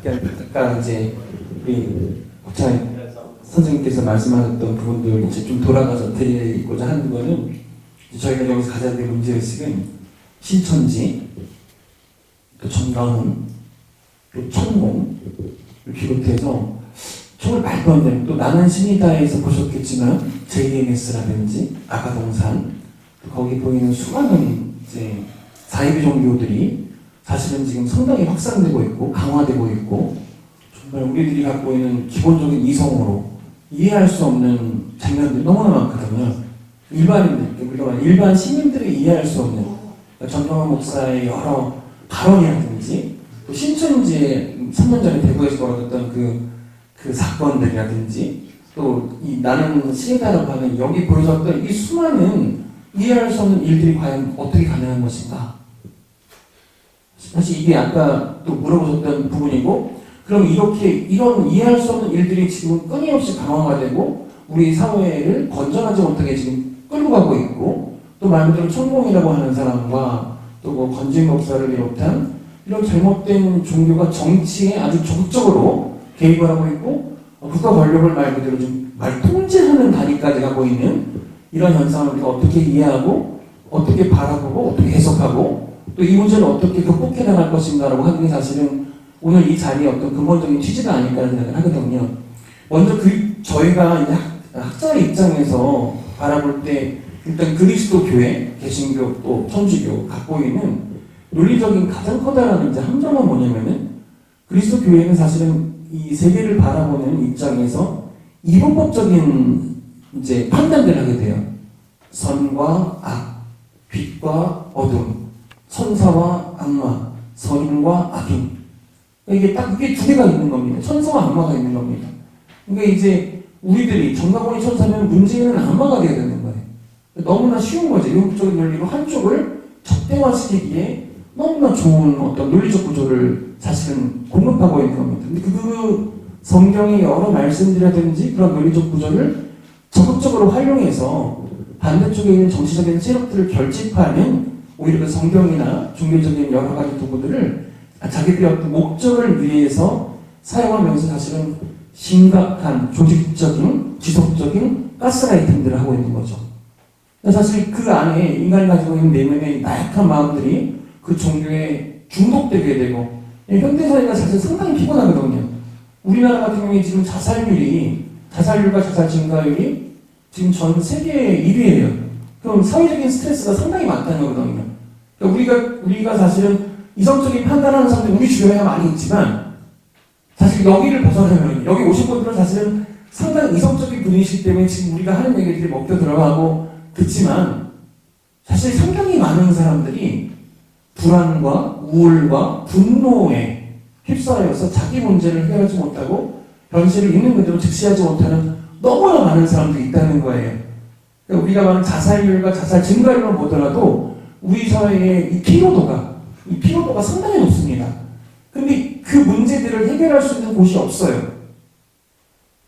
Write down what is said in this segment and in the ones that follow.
그러니까 아까 이제 우리 박찬 선생님께서 말씀하셨던 부분들 이제 좀 돌아가서 드리고자 하는 거는 저희가 여기서 가져야 될 문제의식은 신천지, 또 정강훈, 또 천공을 비롯해서 정말 말도 안 되는 또 나는 신이다에서 보셨겠지만 JMS라든지 아가동산 거기 보이는 수많은 이제 사이비 종교들이 사실은 지금 상당히 확산되고 있고 강화되고 있고 정말 우리들이 갖고 있는 기본적인 이성으로 이해할 수 없는 장면들이 너무나 많거든요. 일반인들, 물론 일반 시민들이 이해할 수 없는 전경환 목사의 여러 발언이라든지 또 신천지에 3년 전에 대구에서 벌어졌던 그 사건들이라든지 또 이 나는 신이다라고 하는 여기 보여졌던 이 수많은 이해할 수 없는 일들이 과연 어떻게 가능한 것인가? 사실 이게 아까 또 물어보셨던 부분이고 그럼 이런 이해할 수 없는 일들이 지금 끊임없이 강화가 되고 우리 사회를 건전하지 못하게 지금 끌고 가고 있고 또 말 그대로 천공이라고 하는 사람과 또 뭐 건진 목사를 비롯한 이런 잘못된 종교가 정치에 아주 적극적으로 개입을 하고 있고 국가 권력을 말 그대로 좀 통제하는 단위까지 가고 있는 이런 현상을 우리가 어떻게 이해하고 어떻게 바라보고 어떻게 해석하고 또 이 문제를 어떻게 극복해 나갈 것인가라고 하는 게 사실은 오늘 이 자리의 어떤 근본적인 취지가 아닐까 생각을 하거든요. 먼저 저희가 이제 학자의 입장에서 바라볼 때 일단 그리스도 교회, 개신교 또 천주교 갖고 있는 논리적인 가장 커다란 이제 함정은 뭐냐면은 그리스도 교회는 사실은 이 세계를 바라보는 입장에서 이분법적인 이제 판단들을 하게 돼요. 선과 악, 빛과 어둠, 천사와 악마, 선인과 악인. 이게 딱 이게 두 개가 있는 겁니다. 천사와 악마가 있는 겁니다. 그러니까 이제 우리들이 정가보니 천사면 문제는 악마가 되어야 되는 거예요. 너무나 쉬운 거죠. 이분법적인 논리로 한쪽을 적대화시키기에 너무나 좋은 어떤 논리적 구조를 사실은 공급하고 있는 겁니다. 근데 그 성경의 여러 말씀들이라든지 그런 논리적 구조를 적극적으로 활용해서 반대쪽에 있는 정치적인 세력들을 결집하는 오히려 그 성경이나 종교적인 여러 가지 도구들을 자기들의 어떤 목적을 위해서 사용하면서 사실은 심각한 조직적인 지속적인 가스라이팅들을 하고 있는 거죠. 사실 그 안에 인간이 가지고 있는 내면의 나약한 마음들이 그 종교에 중독되게 되고 현대사회가 사실 상당히 피곤하거든요. 우리나라 같은 경우에 지금 자살률과 자살 증가율이 지금 전 세계 1위예요. 그럼 사회적인 스트레스가 상당히 많다는 거거든요. 그러니까 우리가 사실은 이성적인 판단하는 사람들이 우리 주변에 많이 있지만 사실 여기를 벗어나면 여기 오신 분들은 사실은 상당히 이성적인 분이시기 때문에 지금 우리가 하는 얘기들이 먹혀 들어가고 듣지만 사실 상당히 많은 사람들이 불안과 우울과 분노에 휩싸여서 자기 문제를 해결하지 못하고 현실을 있는 그대로 즉시하지 못하는 너무나 많은 사람들이 있다는 거예요. 그러니까 우리가 말하는 자살률과 자살 증가율만 보더라도 우리 사회의 이 피로도가 상당히 높습니다. 근데 그 문제들을 해결할 수 있는 곳이 없어요.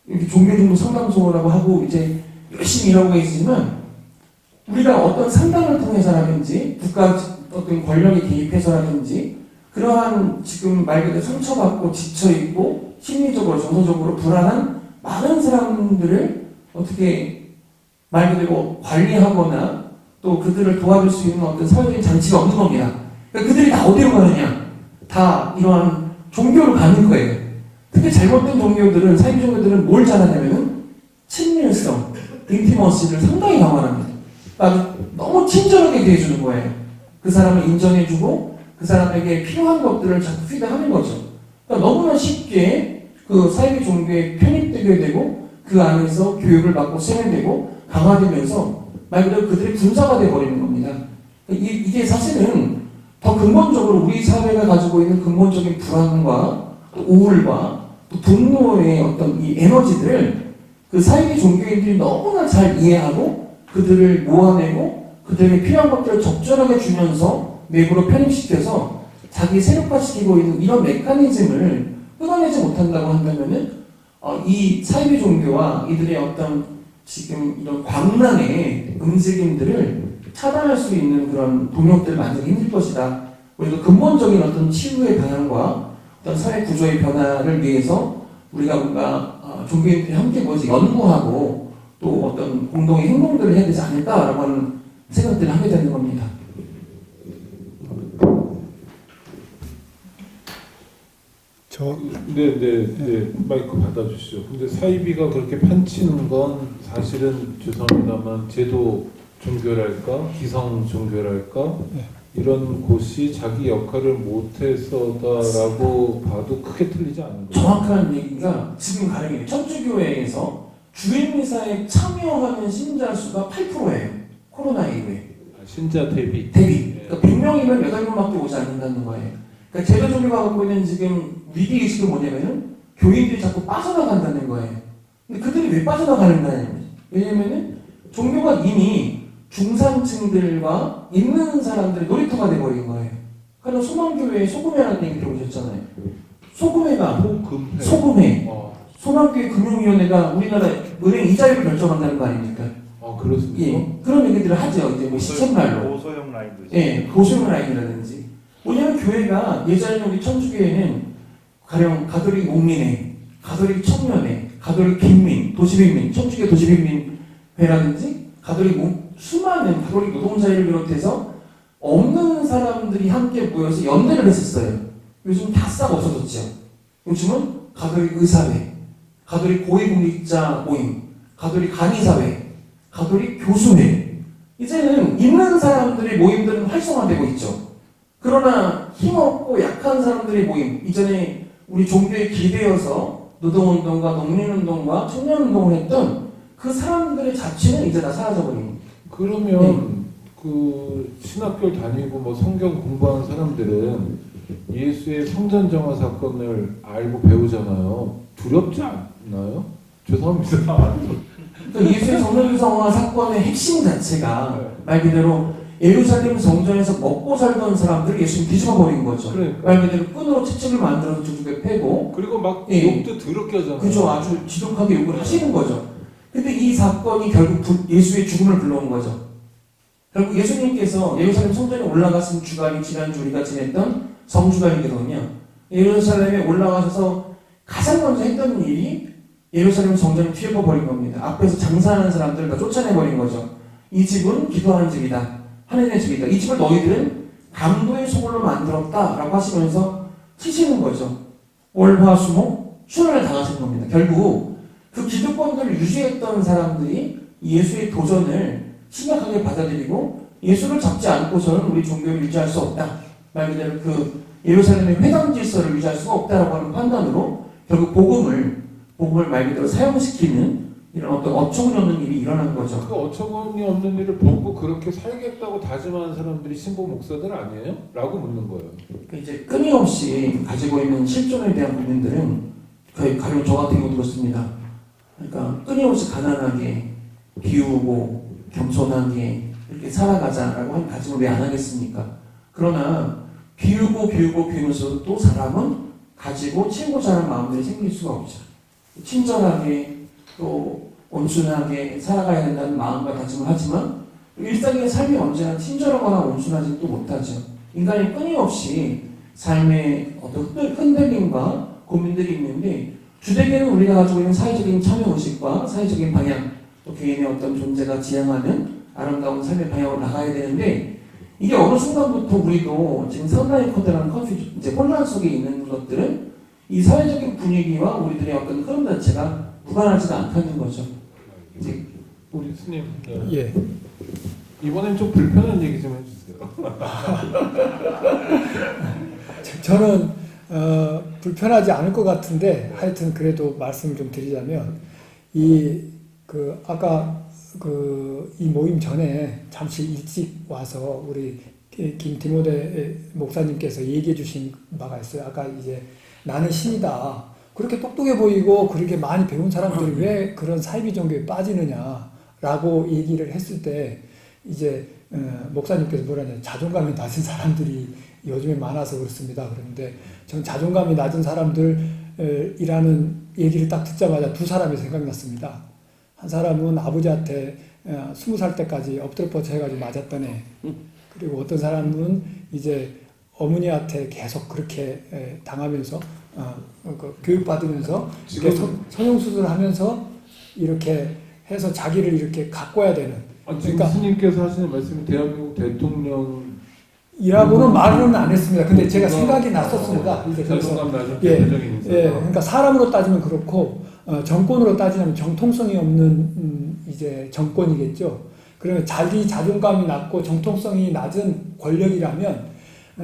이렇게 종교중도 상담소라고 하고 이제 열심히 일하고 계시지만 우리가 어떤 상담을 통해서라든지 국가 어떤 권력에 개입해서라든지 그러한 지금 말 그대로 상처받고 지쳐있고 심리적으로 정서적으로 불안한 많은 사람들을 어떻게 말 그대로 관리하거나 또 그들을 도와줄 수 있는 어떤 사회적인 장치가 없는 겁니다. 그러니까 그들이 다 어디로 가느냐? 다 이러한 종교로 가는 거예요. 특히 잘못된 종교들은, 사이비 종교들은 뭘 잘하냐면은 친밀성, 인티머시를 상당히 강화합니다. 그러니까 너무 친절하게 대해주는 거예요. 그 사람을 인정해주고 그 사람에게 필요한 것들을 자꾸 피드하는 거죠. 그러니까 너무나 쉽게 그 사이비 종교에 편입되게 되고 그 안에서 교육을 받고 세뇌되고 강화되면서 말 그대로 그들의 군사가 되어버리는 겁니다. 이게 사실은 더 근본적으로 우리 사회가 가지고 있는 근본적인 불안과 또 우울과 또 분노의 어떤 이 에너지들을 그 사이비 종교인들이 너무나 잘 이해하고 그들을 모아내고 그들에게 필요한 것들을 적절하게 주면서 내부로 편입시켜서 자기 세력화시키고 있는 이런 메커니즘을 끊어내지 못한다고 한다면은 이 사이비 종교와 이들의 어떤 지금 이런 광란의 움직임들을 차단할 수 있는 그런 동력들을 만들기 힘들 것이다. 그래서 근본적인 어떤 치유의 방향과 어떤 사회 구조의 변화를 위해서 우리가 뭔가 종교인들이 함께 모여서 연구하고 또 어떤 공동의 행동들을 해야 되지 않을까라고 하는 생각들을 하게 되는 겁니다. 네, 마이크 받아주시죠. 근데 사이비가 그렇게 판치는 건 사실은 죄송합니다만 제도 종교랄까, 기성 종교랄까, 네. 이런 곳이 자기 역할을 못해서다라고 봐도 크게 틀리지 않은 거예요. 정확한 얘기가 지금 가령이 천주교회에서 주일미사에 참여하는 신자 수가 8%예요. 코로나 이후에. 신자 대비. 그러니까 100명이면 8명밖에 오지 않는다는 거예요. 그러니까 제도 종교가 갖고 있는 지금 위기의식은 뭐냐면은 교인들이 자꾸 빠져나간다는 거예요. 근데 그들이 왜 빠져나가는가요? 왜냐면은 종교가 이미 중산층들과 있는 사람들의 놀이터가 돼버린 거예요. 그러니까 소망교회에 소금회라는 얘기 들어보셨잖아요. 소금회가 소금회. 소망교회 금융위원회가 우리나라 은행 이자율을 결정한다는 거 아닙니까? 그렇습니까? 예, 그런 얘기들을 하죠. 이제 뭐 시쳇말로. 고소형 라인도 있어요. 예, 고소형 라인이라든지. 뭐냐면 교회가 예전에는 우리 천주교회는 가령 가톨릭 옥민회, 가톨릭 청년회, 가톨릭 빈민, 도시빈민, 천주교 도시빈민회라든지 가톨릭 수많은 가톨릭 노동자를 비롯해서 없는 사람들이 함께 모여서 연대를 했었어요. 요즘 다 싹 없어졌죠. 요즘은 가톨릭 의사회, 가톨릭 고위공직자 모임, 가톨릭 강의사회, 가톨릭 교수회. 이제는 있는 사람들의 모임들은 활성화되고 있죠. 그러나 힘없고 약한 사람들의 모임, 이전에 우리 종교에 기대어서 노동운동과 농민운동과 청년운동을 했던 그 사람들의 자취는 이제 다 사라져버립니다. 그러면 그 신학교를 다니고 뭐 성경 공부하는 사람들은 예수의 성전정화 사건을 알고 배우잖아요. 두렵지 않나요? 죄송합니다. 그러니까 예수의 성전정화 사건의 핵심 자체가 말 그대로 예루살렘 성전에서 먹고 살던 사람들을 예수님 뒤집어버린 거죠. 그러니까. 말 그대로 끈으로 채찍을 만들어서 저쪽에 패고 그리고 막 예. 욕도 더럽게 하잖아요. 그죠. 아주 지독하게 욕을 하시는 거죠. 근데 이 사건이 결국 예수의 죽음을 불러온 거죠. 결국 예수님께서 예루살렘 성전에 올라갔은 주간이 지난주 우리가 지냈던 성주간이거든요. 예루살렘에 올라가셔서 가장 먼저 했던 일이 예루살렘 성전을 뒤엎어버린 겁니다. 앞에서 장사하는 사람들을 다 쫓아내버린 거죠. 이 집은 기도하는 집이다. 하나님의 집이다. 이 집을 너희들은 강도의 소굴로 만들었다 라고 하시면서 치시는 거죠. 월화수목 수련을 당하신 겁니다. 결국 그 기득권들을 유지했던 사람들이 예수의 도전을 심각하게 받아들이고 예수를 잡지 않고서는 우리 종교를 유지할 수 없다. 말 그대로 그 예루살렘의 회당 질서를 유지할 수가 없다라고 하는 판단으로 결국 복음을 말 그대로 사용시키는 이런 어떤 어처구니 없는 일이 일어난 거죠. 그 어처구니 없는 일을 보고 그렇게 살겠다고 다짐하는 사람들이 신부 목사들 아니에요? 라고 묻는 거예요. 그 이제 끊임없이 가지고 있는 실존에 대한 고민들은 가령 저 같은 경우도 그렇습니다. 그러니까 끊임없이 가난하게 비우고 겸손하게 이렇게 살아가자라고 한 다짐을 왜 안 하겠습니까? 그러나 비우면서도 또 사람은 가지고 채우고자 하는 마음들이 생길 수가 없죠. 친절하게 또 온순하게 살아가야 된다는 마음과 다짐을 하지만 일상의 삶이 언제나 친절하거나 온순하지 또 못하죠. 인간이 끊임없이 삶의 어떤 흔들림과 고민들이 있는데 주되게는 우리가 가지고 있는 사회적인 참여의식과 사회적인 방향 또 개인의 어떤 존재가 지향하는 아름다운 삶의 방향으로 나가야 되는데 이게 어느 순간부터 우리도 지금 상당히 커다란 이제 혼란 속에 있는 것들은 이 사회적인 분위기와 우리들의 어떤 흐름 자체가 무관하지가 않다는 거죠. 이제 우리 스님, 예. 이번엔 좀 불편한 얘기 좀 해주세요. 저는 불편하지 않을 것 같은데 하여튼 그래도 말씀을 좀 드리자면 아까 이 모임 전에 잠시 일찍 와서 우리 김디모데 목사님께서 얘기해 주신 바가 있어요. 아까 이제 나는 신이다. 그렇게 똑똑해 보이고 그렇게 많이 배운 사람들이 왜 그런 사이비 종교에 빠지느냐라고 얘기를 했을 때 이제 목사님께서 뭐라냐 자존감이 낮은 사람들이 요즘에 많아서 그렇습니다. 그런데 전 자존감이 낮은 사람들이라는 얘기를 딱 듣자마자 두 사람이 생각났습니다. 한 사람은 아버지한테 20살 때까지 엎드려 뻗쳐 해가지고 맞았던 애. 그리고 어떤 사람은 이제 어머니한테 계속 그렇게 당하면서 그 교육받으면서 지금 성형수술을 하면서 이렇게 해서 자기를 이렇게 가꿔야 되는 지금 그러니까 스님께서 하시는 말씀이 대한민국 대통령 이라고는 말은 안 했습니다. 근데 제가 생각이 났었습니다. 이제 그래서 그러니까 사람으로 따지면 그렇고 정권으로 따지면 정통성이 없는 이제 정권이겠죠. 그러면 자기 자존감이 낮고 정통성이 낮은 권력이라면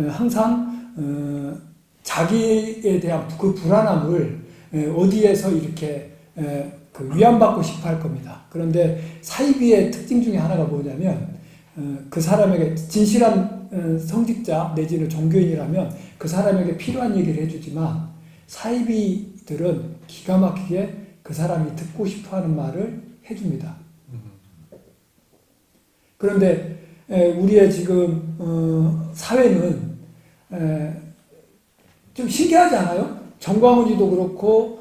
항상 자기에 대한 그 불안함을 어디에서 이렇게 그 위안받고 싶어 할 겁니다. 그런데 사이비의 특징 중에 하나가 뭐냐면 그 사람에게 진실한 성직자 내지는 종교인이라면 그 사람에게 필요한 얘기를 해주지만 사이비들은 기가 막히게 그 사람이 듣고 싶어하는 말을 해줍니다. 그런데 우리의 지금 사회는 좀 신기하지 않아요? 정광훈이도 그렇고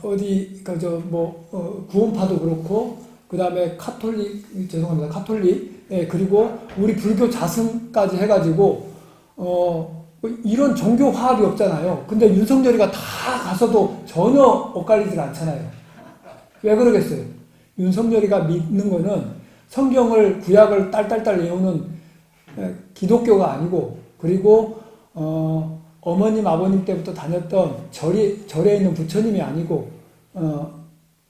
어디 구원파도 그렇고 그 다음에 카톨릭 그리고 우리 불교 자승까지 해가지고 이런 종교 화합이 없잖아요. 근데 윤석열이가 다 가서도 전혀 엇갈리질 않잖아요. 왜 그러겠어요? 윤석열이가 믿는 거는 성경을 구약을 딸딸딸 외우는 기독교가 아니고 그리고 어머님 아버님 때부터 다녔던 절에 있는 부처님이 아니고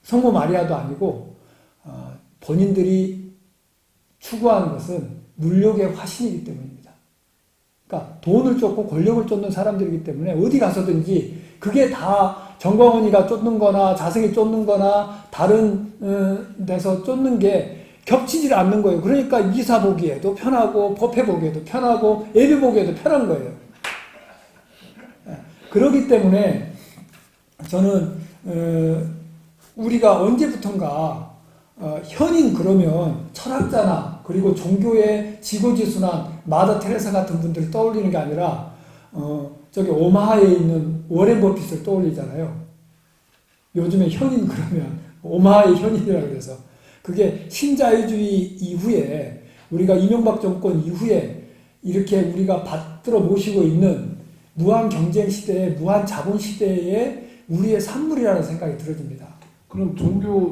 성모 마리아도 아니고 본인들이 추구하는 것은 물욕의 화신이기 때문입니다. 그러니까 돈을 쫓고 권력을 쫓는 사람들이기 때문에 어디 가서든지 그게 다 정광훈이가 쫓는 거나 자승이 쫓는 거나 다른 데서 쫓는 게 겹치질 않는 거예요. 그러니까 이사 보기에도 편하고 법회 보기에도 편하고 예배 보기에도 편한 거예요. 그렇기 때문에 저는 우리가 언제부턴가 현인 그러면 철학자나 그리고 종교의 지고지순한 마더 테레사 같은 분들을 떠올리는 게 아니라 저기 오마하에 있는 워렌 버핏을 떠올리잖아요. 요즘에 현인 그러면 오마하의 현인이라고 그래서 그게 신자유주의 이후에 우리가 이명박 정권 이후에 이렇게 우리가 받들어 모시고 있는 무한 경쟁 시대에 무한 자본 시대에 우리의 산물이라는 생각이 들어집니다. 그럼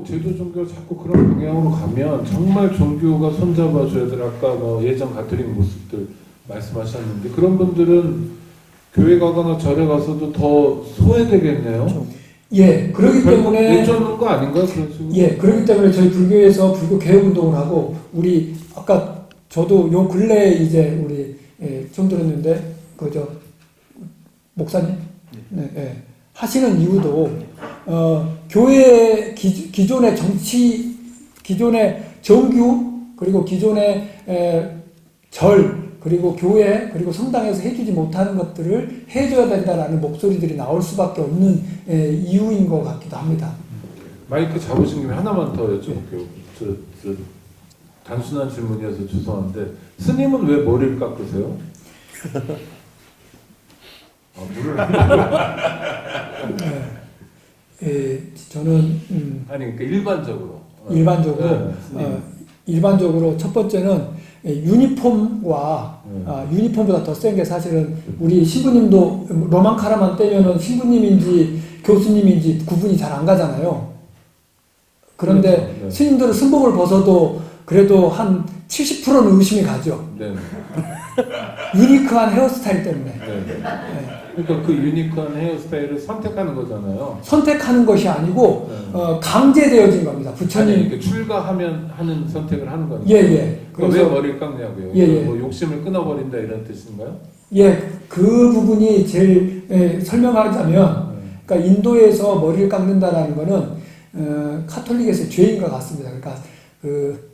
제도 종교 자꾸 그런 방향으로 가면 정말 종교가 손잡아줘야 될 아까 예전 가톨릭 모습들 말씀하셨는데 그런 분들은 교회 가거나 절에 가서도 더 소외되겠네요. 그렇죠. 예, 그렇기 때문에 내쫓는 거 아닌가요? 그런 식으로? 예, 그렇기 때문에 저희 불교에서 불교 개혁 운동을 하고 우리 아까 저도 요 근래에 이제 우리 좀 들었는데 그저 목사님 하시는 이유도 교회 기존의 정치 기존의 정규 그리고 기존의 절 그리고 교회 그리고 성당에서 해주지 못하는 것들을 해줘야 된다라는 목소리들이 나올 수밖에 없는 이유인 것 같기도 합니다. 마이크 잡으신 김에 하나만 더 여쭤볼게요. 저 단순한 질문이어서 죄송한데 스님은 왜 머리를 깎으세요? 저는 아니 그러니까 일반적으로 일반적으로 첫 번째는 유니폼과 유니폼보다 더 센 게 사실은 우리 신부님도 로망카라만 떼면은 신부님인지 교수님인지 구분이 잘 안 가잖아요. 그런데 그렇죠. 네. 스님들은 승복을 벗어도 그래도 한 70%는 의심이 가죠. 네. 유니크한 헤어스타일 때문에. 네. 그러니까 그 유니크한 헤어스타일을 선택하는 거잖아요. 선택하는 것이 아니고 강제되어진 겁니다. 부처님 아니, 이렇게 출가하면 하는 선택을 하는 거니까. 예. 그래서 왜 머리를 깎냐고요? 예. 뭐 욕심을 끊어버린다 이런 뜻인가요? 예, 그 부분이 제일 설명하자면, 그러니까 인도에서 머리를 깎는다라는 거는 카톨릭에서 죄인 것 같습니다. 그러니까 그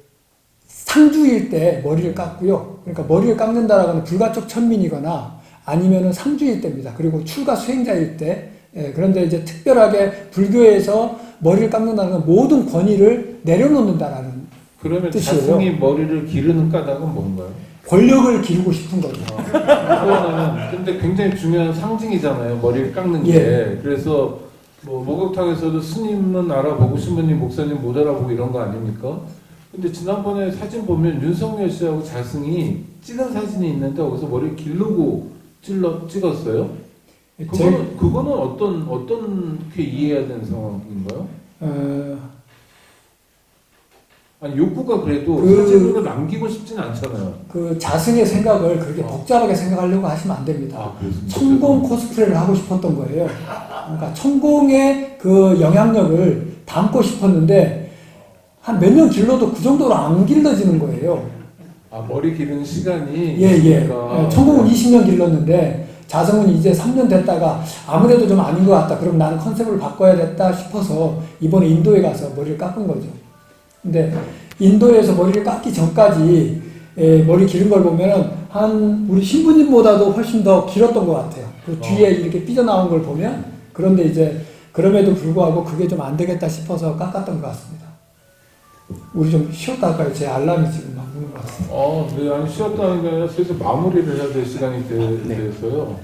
상주일 때 머리를 깎고요. 그러니까 머리를 깎는다라는 건 불가촉 천민이거나 아니면은 상주일 때입니다. 그리고 출가 수행자일 때. 그런데 이제 특별하게 불교에서 머리를 깎는다는 건 모든 권위를 내려놓는다라는 그러면 뜻이에요. 자신이 머리를 기르는 까닭은 뭔가요? 권력을 기르고 싶은 거죠. 그거는 근데 굉장히 중요한 상징이잖아요. 머리를 깎는 게. 그래서 뭐 목욕탕에서도 스님은 알아보고 신부님, 목사님 못 알아보고 이런 거 아닙니까? 근데 지난번에 사진 보면 윤석열 씨하고 자승이 찍은 사진이 있는데 거기서 머리를 기르고 찍었어요? 그거는 어떻게 이해해야 되는 상황인가요? 아니 욕구가 그래도 사진으로 남기고 싶진 않잖아요. 그 자신의 생각을 그렇게 복잡하게 생각하려고 하시면 안 됩니다. 천공 코스프레를 하고 싶었던 거예요. 그러니까 천공의 그 영향력을 담고 싶었는데 한 몇 년 길러도 그 정도로 안 길러지는 거예요. 머리 기르는 시간이 예. 천공은 20년 길렀는데 자성은 이제 3년 됐다가 아무래도 좀 아닌 것 같다. 그럼 나는 컨셉을 바꿔야겠다 싶어서 이번에 인도에 가서 머리를 깎은 거죠. 근데 인도에서 머리를 깎기 전까지 머리 기른 걸 보면 한 우리 신부님보다도 훨씬 더 길었던 것 같아요. 그 뒤에 이렇게 삐져나온 걸 보면. 그런데 이제 그럼에도 불구하고 그게 좀 안 되겠다 싶어서 깎았던 것 같습니다. 우리 좀 쉬었다 할까요? 제 알람이 지금 막 우는 것 같습니다. 네, 아니 쉬었다는 게 아니라 슬슬 마무리를 해야 될 시간이 돼서요.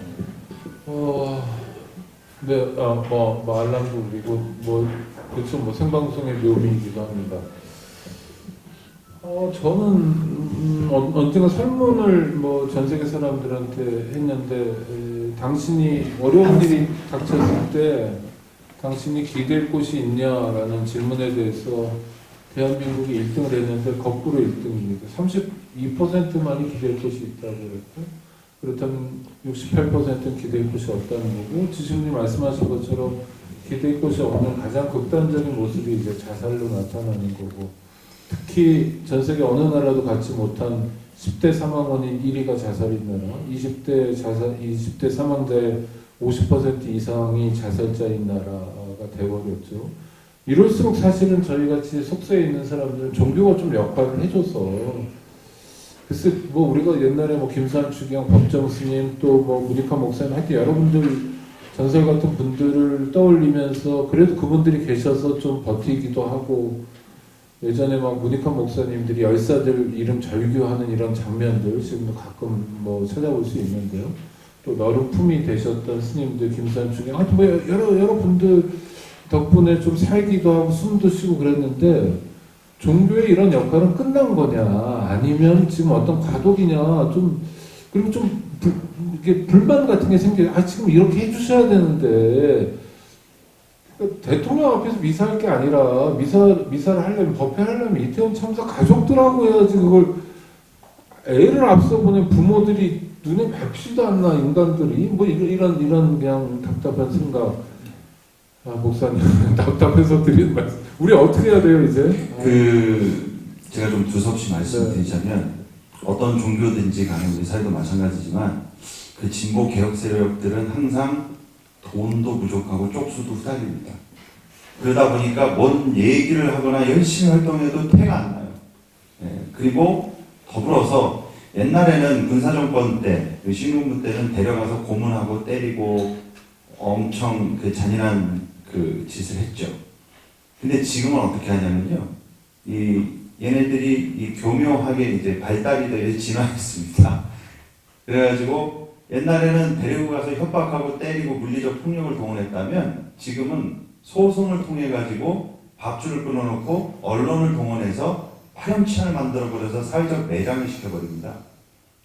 네, 알람도 울리고 그렇죠, 생방송의 묘미이기도 합니다. 저는 언젠가 설문을 전 세계 사람들한테 했는데 당신이 어려운 일이 닥쳤을 때 당신이 기댈 곳이 있냐라는 질문에 대해서 대한민국이 1등을 했는데 거꾸로 1등입니다. 32%만이 기댈 곳이 있다고 그랬고 그렇다면 68%는 기댈 곳이 없다는 거고 지식님 말씀하신 것처럼 기댈 곳이 없는 가장 극단적인 모습이 이제 자살로 나타나는 거고 특히 전 세계 어느 나라도 갖지 못한 10대 사망 원인 1위가 자살인 나라, 20대 사망자의 50% 이상이 자살자인 나라가 되어버렸죠. 이럴수록 사실은 저희같이 속세에 있는 사람들은 종교가 좀 역할을 해줘서 글쎄 우리가 옛날에 김수환 추경, 법정 스님 또 문익환 목사님 하여튼 여러분들 전설 같은 분들을 떠올리면서 그래도 그분들이 계셔서 좀 버티기도 하고 예전에 문익환 목사님들이 열사들 이름 절규하는 이런 장면들 지금도 가끔 찾아볼 수 있는데요. 또 너른 품이 되셨던 스님들 김수환 추경 하여튼 여러 분들 덕분에 좀 살기도 하고 숨도 쉬고 그랬는데 종교의 이런 역할은 끝난 거냐 아니면 지금 어떤 과도기냐 그리고 이게 불만 같은 게 생겨요. 지금 이렇게 해주셔야 되는데 대통령 앞에서 미사할 게 아니라 미사를 하려면 법회 하려면 이태원 참사 가족들하고 해야지 그걸 애를 앞서 보낸 부모들이 눈에 밟지도 않나 인간들이 이런 그냥 답답한 생각. 목사님 답답해서 드리는 말씀. 우리 어떻게 해야 돼요 이제? 제가 좀 두서없이 말씀드리자면 어떤 종교든지 간에 우리 사회도 마찬가지지만 그 진보 개혁 세력들은 항상 돈도 부족하고 쪽수도 후달립니다. 그러다 보니까 뭔 얘기를 하거나 열심히 활동해도 태가 안 나요. 그리고 더불어서 옛날에는 군사정권 때, 신군부 때는 데려가서 고문하고 때리고 엄청 잔인한 짓을 했죠. 근데 지금은 어떻게 하냐면요. 얘네들이 교묘하게 이제 발달이 되어 진화했습니다. 그래가지고 옛날에는 데리고 가서 협박하고 때리고 물리적 폭력을 동원했다면 지금은 소송을 통해 가지고 밥줄을 끊어놓고 언론을 동원해서 파렴치한을 만들어버려서 사회적 매장을 시켜버립니다.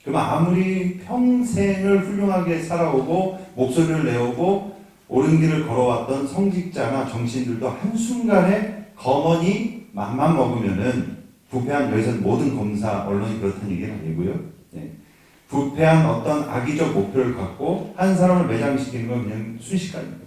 그러면 아무리 평생을 훌륭하게 살아오고 목소리를 내오고 옳은 길을 걸어왔던 성직자나 정치인들도 한순간에 거머니 맘만 먹으면은 부패한 여기서 모든 검사, 언론이 그렇다는 얘기는 아니고요. 부패한 어떤 악의적 목표를 갖고 한 사람을 매장시키는 건 그냥 순식간입니다.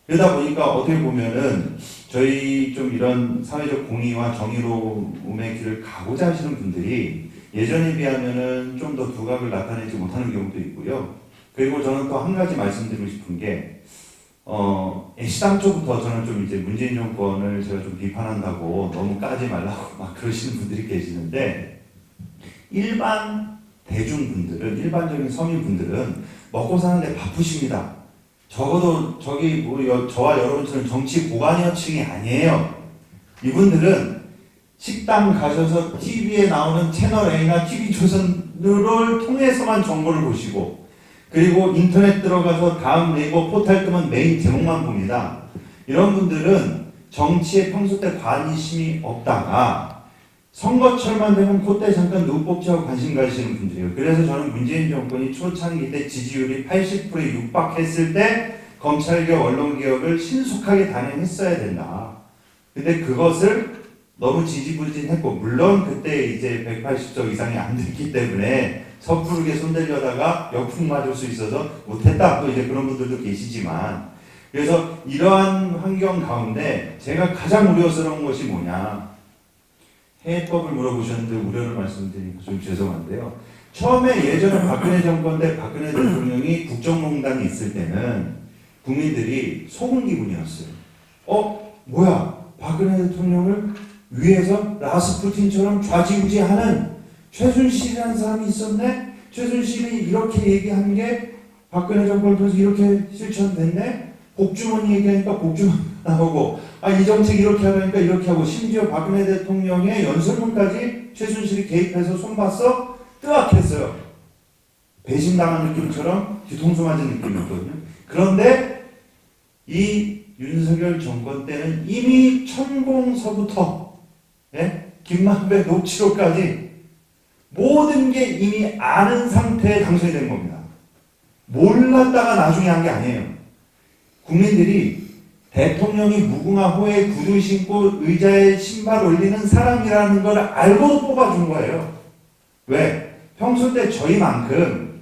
그러다 보니까 어떻게 보면은 저희 좀 이런 사회적 공의와 정의로움의 길을 가고자 하시는 분들이 예전에 비하면은 좀 더 두각을 나타내지 못하는 경우도 있고요. 그리고 저는 또 한 가지 말씀드리고 싶은 게 시당초부터 저는 좀 이제 문재인 정권을 제가 좀 비판한다고 너무 까지 말라고 막 그러시는 분들이 계시는데 일반 대중분들은 일반적인 서민분들은 먹고 사는데 바쁘십니다. 적어도 저와 여러분처럼 정치 고관여층이 아니에요. 이분들은 식당 가셔서 TV에 나오는 채널A나 TV조선을 통해서만 정보를 보시고 그리고 인터넷 들어가서 다음 네이버 포탈 뜨면 메인 제목만 봅니다. 이런 분들은 정치에 평소 때 관심이 없다가 선거철만 되면 그때 잠깐 누구 뽑자고 관심 가시는 분들이에요. 그래서 저는 문재인 정권이 초창기 때 지지율이 80%에 육박했을 때 검찰개혁, 언론개혁을 신속하게 단행했어야 된다. 근데 그것을 너무 지지부진했고, 물론 그때 이제 180석 이상이 안 됐기 때문에 섣부르게 손대려다가 역풍 맞을 수 있어서 못했다. 또 이제 그런 분들도 계시지만, 그래서 이러한 환경 가운데 제가 가장 우려스러운 것이 뭐냐. 해법을 물어보셨는데 우려를 말씀드리니까 좀 죄송한데요. 처음에 예전에 박근혜 정권 때 박근혜 대통령이 국정농단이 있을 때는 국민들이 속은 기분이었어요. 뭐야? 박근혜 대통령을 위해서 라스푸틴처럼 좌지우지하는 최순실이라는 사람이 있었네? 최순실이 이렇게 얘기한 게 박근혜 정권을 통해서 이렇게 실천됐네? 복주머니 얘기하니까 복주머니 나오고, 이 정책 이렇게 하려니까 이렇게 하고, 심지어 박근혜 대통령의 연설문까지 최순실이 개입해서 손봤어? 뜨악했어요. 배신당한 느낌처럼 뒤통수 맞은 느낌이었거든요. 그런데 이 윤석열 정권 때는 이미 천공서부터 김만배 녹취록까지 모든 게 이미 아는 상태에 당선이 된 겁니다. 몰랐다가 나중에 한 게 아니에요. 국민들이 대통령이 무궁화 호에 구두 신고 의자에 신발 올리는 사람이라는 걸 알고도 뽑아준 거예요. 왜? 평소 때 저희만큼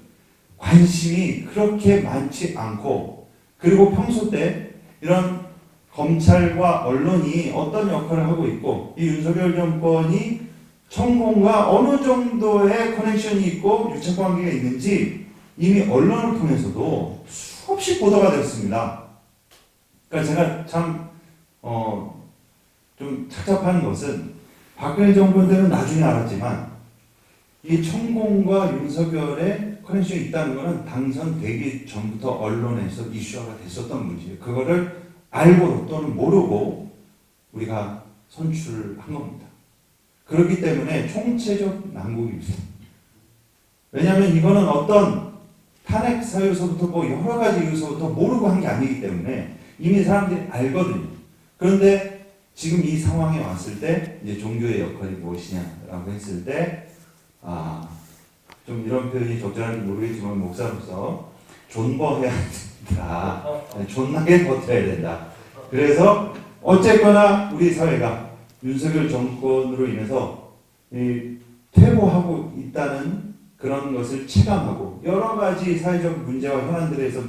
관심이 그렇게 많지 않고, 그리고 평소 때 이런 검찰과 언론이 어떤 역할을 하고 있고, 이 윤석열 정권이 천공과 어느 정도의 커넥션이 있고 유착관계가 있는지 이미 언론을 통해서도 수없이 보도가 됐습니다. 그러니까 제가 참 좀 착잡한 것은 박근혜 정권 때는 나중에 알았지만 이 천공과 윤석열의 커넥션이 있다는 것은 당선되기 전부터 언론에서 이슈화가 됐었던 문제예요. 그거를 알고 또는 모르고 우리가 선출한 겁니다. 그렇기 때문에 총체적 난국입니다. 왜냐하면 이거는 어떤 탄핵 사유서부터 뭐 여러 가지 이유서부터 모르고 한 게 아니기 때문에 이미 사람들이 알거든요. 그런데 지금 이 상황에 왔을 때 이제 종교의 역할이 무엇이냐라고 했을 때 좀 이런 표현이 적절한지 모르겠지만 목사로서 존버해야 된다. 존나게 버텨야 된다. 그래서 어쨌거나 우리 사회가 윤석열 정권으로 인해서 퇴보하고 있다는 그런 것을 체감하고 여러 가지 사회적 문제와 현안들에서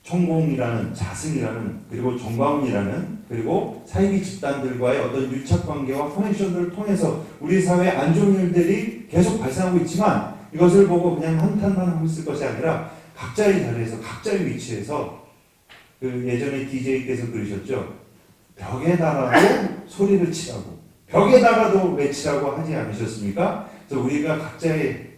천공이라는 자승이라는 그리고 정광훈이라는 그리고 사이비 집단들과의 어떤 유착관계와 커넥션들을 통해서 우리 사회에 안 좋은 일들이 계속 발생하고 있지만 이것을 보고 그냥 한탄만 하고 있을 것이 아니라 각자의 자리에서 각자의 위치에서 그 예전에 DJ께서 그러셨죠. 벽에다가도 소리를 치라고 벽에다가도 외치라고 하지 않으셨습니까? 그래서 우리가 각자의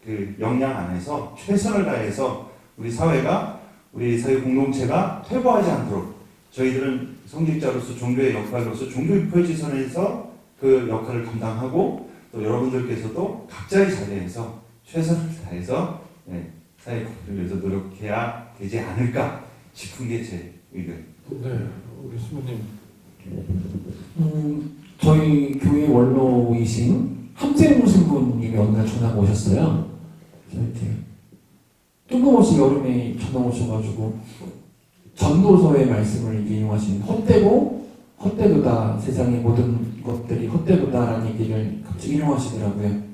그 역량 안에서 최선을 다해서 우리 사회가 우리 사회 공동체가 퇴보하지 않도록 저희들은 성직자로서 종교의 역할로서 종교 표지선에서 그 역할을 감당하고 또 여러분들께서도 각자의 자리에서 최선을 다해서 사회 공동체를 위해서 노력해야 되지 않을까 싶은 게 제 의견입니다. 네, 우리 신부님. 저희 교회 원로이신 함재웅 신부님이 어느 날 전화가 오셨어요. 저한테 뜬금없이 여름에 전화 오셔가지고 전도서의 말씀을 인용하신 헛되도다 세상의 모든 것들이 헛되도다라는 얘기를 갑자기 인용하시더라고요.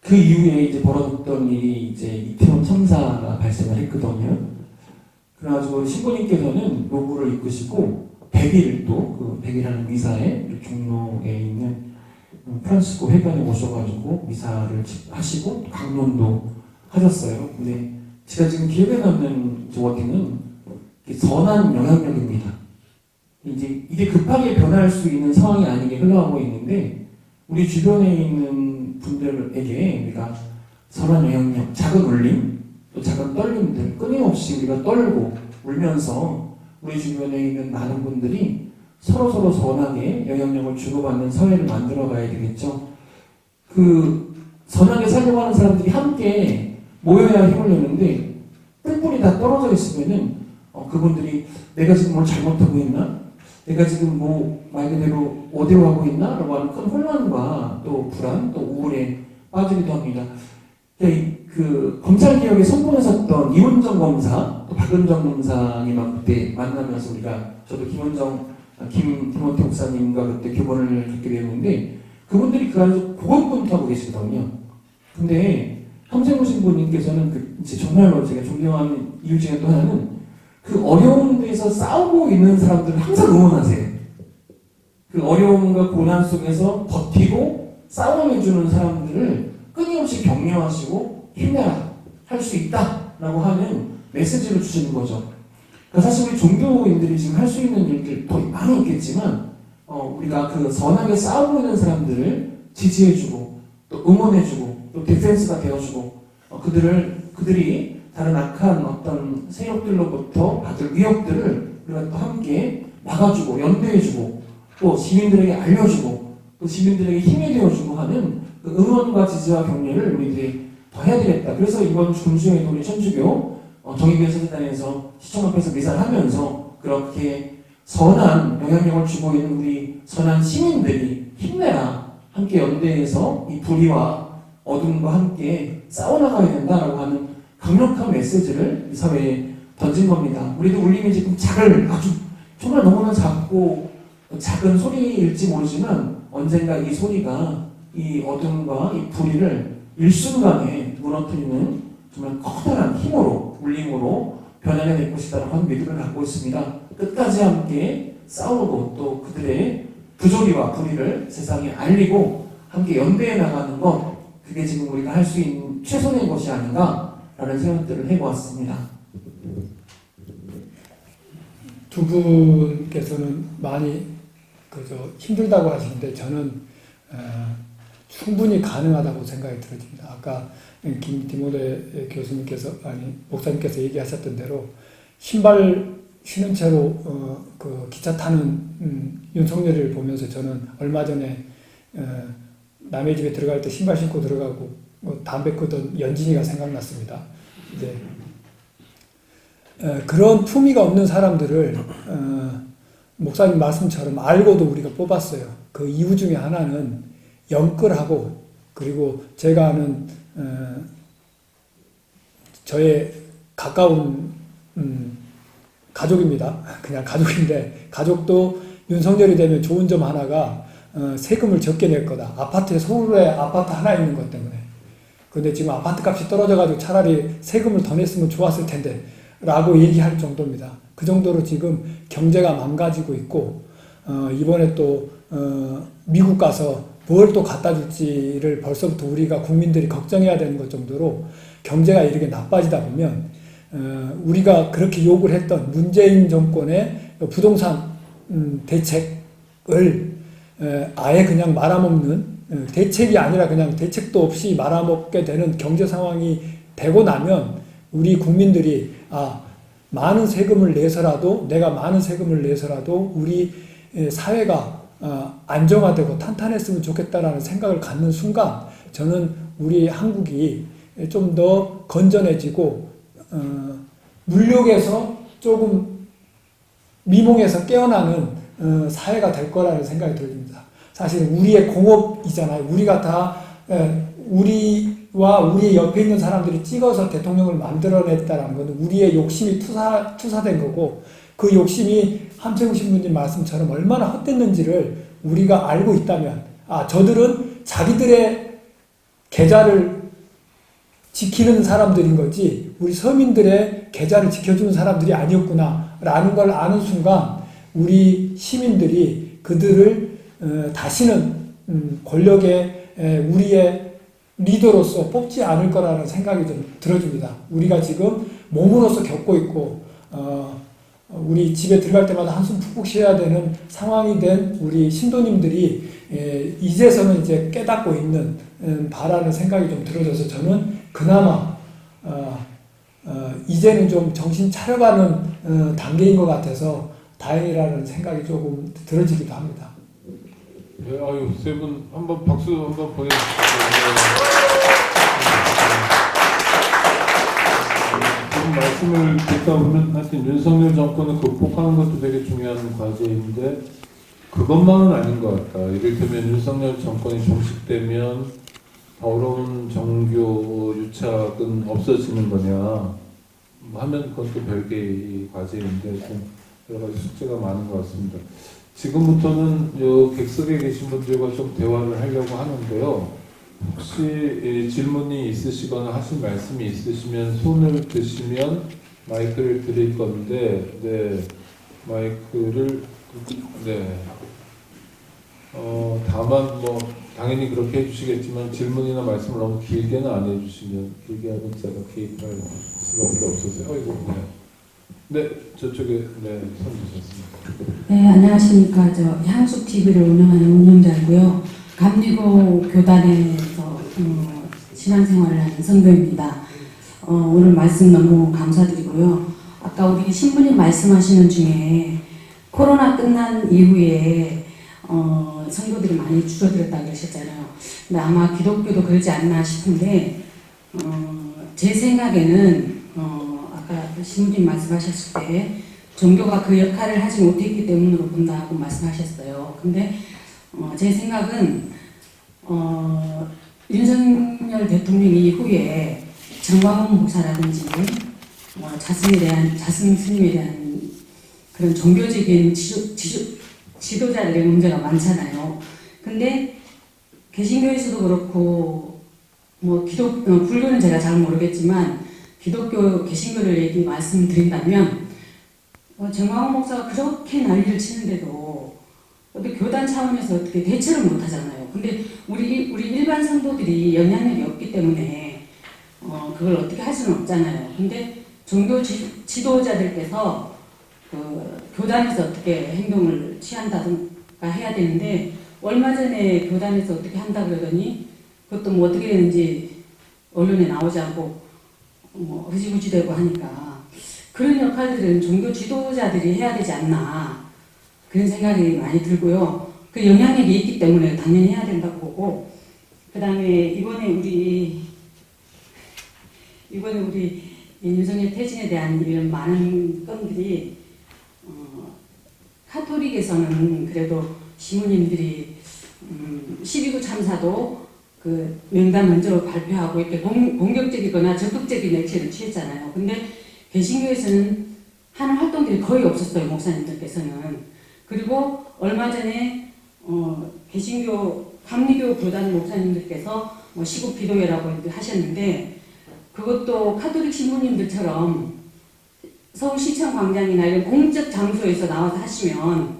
그 이후에 이제 벌어졌던 일이 이제 이태원 참사가 발생을 했거든요. 그래가지고 신부님께서는 노부를 이끄시고 100일 또 그 100일하는 미사에 종로에 있는 프란시스코 회관에 오셔가지고 미사를 하시고 강론도 하셨어요. 근데 제가 지금 기억에 남는 워딩은 선한 영향력입니다. 이제 이게 급하게 변할 수 있는 상황이 아니게 흘러가고 있는데 우리 주변에 있는 분들에게 우리가 선한 영향력, 작은 울림, 또 작은 떨림들 끊임없이 우리가 떨고 울면서 우리 주변에 있는 많은 분들이 서로 선하게 영향력을 주고받는 사회를 만들어가야 되겠죠. 그 선하게 살려고 하는 사람들이 함께 모여야 힘을 내는데 뿔뿔이 다 떨어져 있으면은 그분들이 내가 지금 뭘 잘못하고 있나? 내가 지금 뭐 말 그대로 어디로 가고 있나라고 하는 큰 혼란과 또 불안, 또 우울에 빠지기도 합니다. 그 검찰 개혁에 선봉했었던 이훈정 검사, 또 박은정 검사님하고 그때 만나면서 우리가 저도 김티모테 목사님과 그때 교본을 갖게 되었는데 그분들이 그 안에서 고군분투하고 계시거든요. 근데 함재무 신부님께서는 이제 정말로 제가 존경하는 이유 중에 또 하나는 그 어려운 데서 싸우고 있는 사람들을 항상 응원하세요. 그 어려움과 고난 속에서 버티고 싸움해주는 사람들을 끊임없이 격려하시고 힘내라, 할 수 있다 라고 하는 메시지를 주시는 거죠. 그러니까 사실 우리 종교인들이 지금 할 수 있는 일들 더 많이 있겠지만 우리가 그 선하게 싸우고 있는 사람들을 지지해주고 또 응원해주고 또 디펜스가 되어주고 그들이 다른 악한 어떤 세력들로부터 받을 위협들을 우리가 또 함께 막아주고 연대해주고 또 시민들에게 알려주고 또 시민들에게 힘이 되어주고 하는 그 응원과 지지와 격려를 우리들이 더 해야 되겠다. 그래서 이번 금주에도 우리 천주교 정의교회 선교단에서 시청 앞에서 미사를 하면서 그렇게 선한 영향력을 주고 있는 우리 선한 시민들이 힘내라, 함께 연대해서 이 불의와 어둠과 함께 싸워나가야 된다라고 하는 강력한 메시지를 이 사회에 던진 겁니다. 우리도 울림이 지금 아주 정말 너무나 작고 작은 소리일지 모르지만 언젠가 이 소리가 이 어둠과 이 불의를 일순간에 무너뜨리는 정말 커다란 힘으로, 울림으로 변화될 것이다라고 하는 믿음을 갖고 있습니다. 끝까지 함께 싸우고 또 그들의 부조리와 불의를 세상에 알리고 함께 연대해 나가는 것, 그게 지금 우리가 할 수 있는 최선의 것이 아닌가라는 생각들을 해보았습니다. 두 분께서는 많이 힘들다고 하시는데 저는 충분히 가능하다고 생각이 들어집니다. 아까 김티모데 목사님께서 얘기하셨던 대로 신발 신은 채로 그 기차 타는 윤석열이를 보면서 저는 얼마 전에 남의 집에 들어갈 때 신발 신고 들어가고 담배 끊던 연진이가 생각났습니다. 이제 그런 품위가 없는 사람들을 목사님 말씀처럼 알고도 우리가 뽑았어요. 그 이유 중에 하나는 영끌하고, 그리고 제가 아는 저의 가까운 가족입니다. 그냥 가족인데, 가족도 윤석열이 되면 좋은 점 하나가 세금을 적게 낼 거다. 서울에 아파트 하나 있는 것 때문에. 근데 지금 아파트 값이 떨어져가지고 차라리 세금을 더 냈으면 좋았을 텐데 라고 얘기할 정도입니다. 그 정도로 지금 경제가 망가지고 있고, 이번에 또 미국 가서 뭘 또 갖다 줄지를 벌써부터 우리가 국민들이 걱정해야 되는 것 정도로 경제가 이렇게 나빠지다 보면 우리가 그렇게 욕을 했던 문재인 정권의 부동산 대책을 아예 그냥 말아먹는, 대책이 아니라 그냥 대책도 없이 말아먹게 되는 경제 상황이 되고 나면 우리 국민들이 많은 세금을 내서라도, 내가 많은 세금을 내서라도 우리 사회가 안정화되고 탄탄했으면 좋겠다라는 생각을 갖는 순간 저는 우리 한국이 좀 더 건전해지고 물욕에서 조금 미몽에서 깨어나는 사회가 될 거라는 생각이 듭니다. 사실 우리의 공업이잖아요. 우리가 다 우리와 우리 옆에 있는 사람들이 찍어서 대통령을 만들어냈다는 것은 우리의 욕심이 투사된 거고, 그 욕심이 함채우 신부님 말씀처럼 얼마나 헛됐는지를 우리가 알고 있다면, 저들은 자기들의 계좌를 지키는 사람들인 거지 우리 서민들의 계좌를 지켜주는 사람들이 아니었구나 라는 걸 아는 순간 우리 시민들이 그들을 다시는 권력의 우리의 리더로서 뽑지 않을 거라는 생각이 좀 들어집니다. 우리가 지금 몸으로서 겪고 있고 우리 집에 들어갈 때마다 한숨 푹푹 쉬어야 되는 상황이 된 우리 신도님들이 이제서는 이제 깨닫고 있는 바라는 생각이 좀 들어져서 저는 그나마 이제는 좀 정신 차려가는 단계인 것 같아서 다행이라는 생각이 조금 들어지기도 합니다. 네, 세 분 한번 박수 한번 보내주시죠. 두 말씀을 듣다 보면 하여튼 윤석열 정권을 극복하는 것도 되게 중요한 과제인데 그것만은 아닌 것 같다. 이를테면 윤석열 정권이 종식되면 더러운 정교 유착은 없어지는 거냐 하면 그것도 별개의 과제인데 좀 여러 가지 숙제가 많은 것 같습니다. 지금부터는 요 객석에 계신 분들과 좀 대화를 하려고 하는데요. 혹시 질문이 있으시거나 하실 말씀이 있으시면 손을 드시면 마이크를 드릴 건데, 네, 마이크를, 네. 다만 뭐 당연히 그렇게 해주시겠지만 질문이나 말씀을 너무 길게는 안 해주시면 길게 하면 제가 개입할 수밖에 없어서요. 아이고, 네. 네, 저쪽에 네, 손 주셨습니다. 네, 안녕하십니까. 저 향수 TV를 운영하는 운영자고요. 감리고 교단에서 신앙생활을 하는 성도입니다. 오늘 말씀 너무 감사드리고요. 아까 우리 신부님 말씀하시는 중에 코로나 끝난 이후에 성도들이 많이 줄어들었다고 그러셨잖아요. 근데 아마 기독교도 그러지 않나 싶은데 제 생각에는 아까 신부님 말씀하셨을 때 종교가 그 역할을 하지 못했기 때문으로 본다고 말씀하셨어요. 근데 제 생각은 윤석열 대통령 이후에 정광훈 목사라든지 자승 스님에 대한 그런 종교적인 지도자들의 문제가 많잖아요. 근데 개신교에서도 그렇고 불교는 제가 잘 모르겠지만 기독교 개신교를 말씀드린다면 정광훈 목사가 그렇게 난리를 치는데도 어떻게 교단 차원에서 어떻게 대처를 못 하잖아요. 근데 우리 일반 성도들이 영향력이 없기 때문에 그걸 어떻게 할 수는 없잖아요. 근데 종교 지도자들께서 교단에서 어떻게 행동을 취한다든가 해야 되는데 얼마 전에 교단에서 어떻게 한다 그러더니 그것도 뭐 어떻게 되는지 언론에 나오지 않고 흐지부지 되고 하니까 그런 역할들은 종교 지도자들이 해야 되지 않나 그런 생각이 많이 들고요. 그 영향력이 있기 때문에 당연히 해야 된다고 보고 그 다음에 이번에 우리 윤석열 퇴진에 대한 이런 많은 건들이 카톨릭에서는 그래도 시무님들이 12구 참사도 그 명단 먼저 발표하고 이렇게 공격적이거나 적극적인 액션을 취했잖아요. 근데 개신교에서는 하는 활동들이 거의 없었어요. 목사님들께서는. 그리고 얼마 전에 개신교 감리교 교단 목사님들께서 시국 기도회라고 하셨는데 그것도 카톨릭 신부님들처럼 서울시청 광장이나 이런 공적 장소에서 나와서 하시면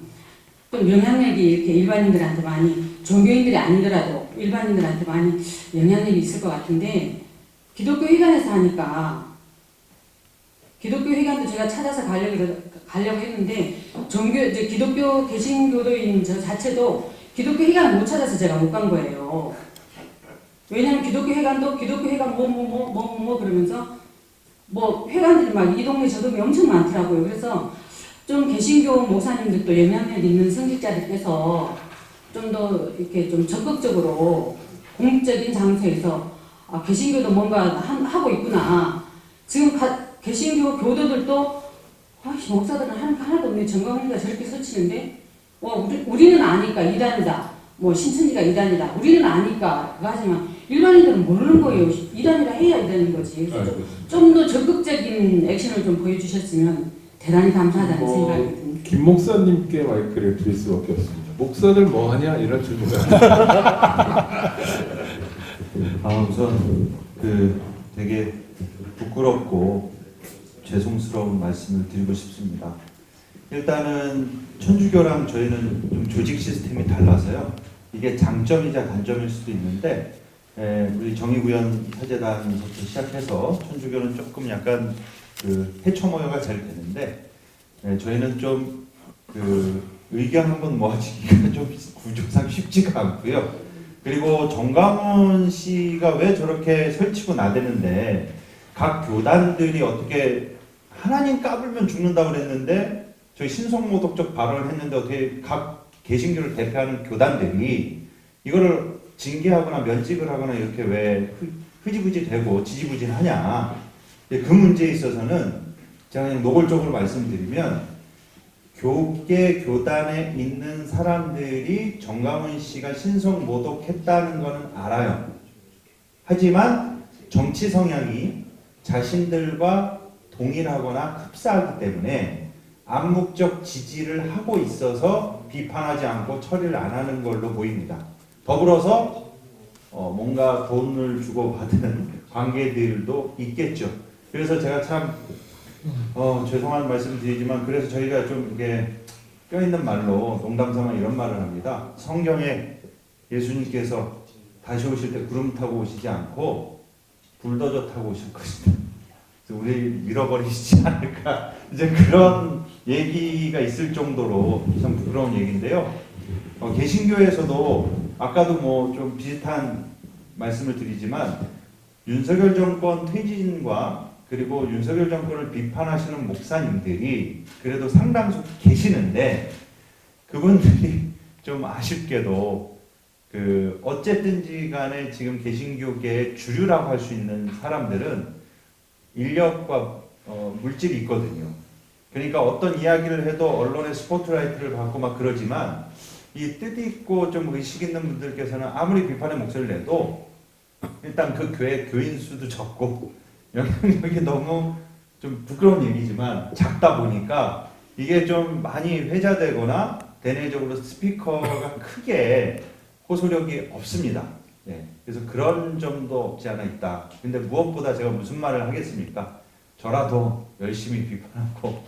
좀 영향력이 이렇게 일반인들한테 많이 종교인들이 아니더라도 일반인들한테 많이 영향력이 있을 것 같은데 기독교 회관에서 하니까 기독교 회관도 제가 찾아서 가려고 했는데 기독교 개신교도인 저 자체도 기독교 회관을 못 찾아서 제가 못 간 거예요. 왜냐면 기독교 회관 그러면서 회관들이 막 이 동네 저 동네 엄청 많더라고요. 그래서 좀 개신교 목사님들도 영향력 있는 성직자들께서 좀 더 이렇게 좀 적극적으로 공적인 장소에서 개신교도 뭔가 하고 있구나. 지금 개신교 교도들도 목사들은 하는 거 하나도 없네. 정광훈이가 저렇게 서치는데 우리는 아니까 이단이다. 신천지가 이단이다. 우리는 아니까 그거 하지만 일반인들은 모르는 거예요. 이단이라 해야 이단인 거지. 좀 더 적극적인 액션을 좀 보여주셨으면 대단히 감사하다는 생각이 듭니다. 김 목사님께 마이크를 드릴 수밖에 없습니다. 목사들 뭐 하냐 이런 질문을. 우선 되게 부끄럽고 죄송스러운 말씀을 드리고 싶습니다. 일단은 천주교랑 저희는 좀 조직 시스템이 달라서요. 이게 장점이자 단점일 수도 있는데 우리 정의구현 사재단부터 시작해서 천주교는 조금 약간 해초모여가 잘 되는데 저희는 좀 의견 한번 모아지기가 좀 구조상 쉽지가 않고요. 그리고 정광훈 씨가 왜 저렇게 설치고 나대는데 각 교단들이 어떻게 하나님 까불면 죽는다고 그랬는데 저희 신성모독적 발언을 했는데 어떻게 각 개신교를 대표하는 교단들이 이거를 징계하거나 면직을 하거나 이렇게 왜 흐지부지 되고 지지부진하냐. 그 문제에 있어서는 제가 그냥 노골적으로 말씀드리면 교계 교단에 있는 사람들이 정강훈 씨가 신속 모독했다는 것은 알아요. 하지만 정치 성향이 자신들과 동일하거나 흡사하기 때문에 암묵적 지지를 하고 있어서 비판하지 않고 처리를 안 하는 걸로 보입니다. 더불어서 뭔가 돈을 주고받은 관계들도 있겠죠. 그래서 제가 참 죄송한 말씀 드리지만 그래서 저희가 좀 이게 뼈있는 말로 농담삼아 이런 말을 합니다. 성경에 예수님께서 다시 오실 때 구름 타고 오시지 않고 불더저 타고 오실 것이다. 우리 밀어버리시지 않을까 이제 그런 얘기가 있을 정도로 참 부끄러운 얘기인데요. 개신교에서도 아까도 뭐 좀 비슷한 말씀을 드리지만 윤석열 정권 퇴진과 그리고 윤석열 정권을 비판하시는 목사님들이 그래도 상당수 계시는데 그분들이 좀 아쉽게도 어쨌든지 간에 지금 개신교계의 주류라고 할 수 있는 사람들은 인력과 물질이 있거든요. 그러니까 어떤 이야기를 해도 언론의 스포트라이트를 받고 막 그러지만 이 뜻있고 좀 의식 있는 분들께서는 아무리 비판의 목소리를 내도 일단 그 교회 교인 수도 적고 영향력이 너무 좀 부끄러운 얘기지만 작다 보니까 이게 좀 많이 회자되거나 대내적으로 스피커가 크게 호소력이 없습니다. 네, 그래서 그런 점도 없지 않아 있다. 근데 무엇보다 제가 무슨 말을 하겠습니까? 저라도 열심히 비판하고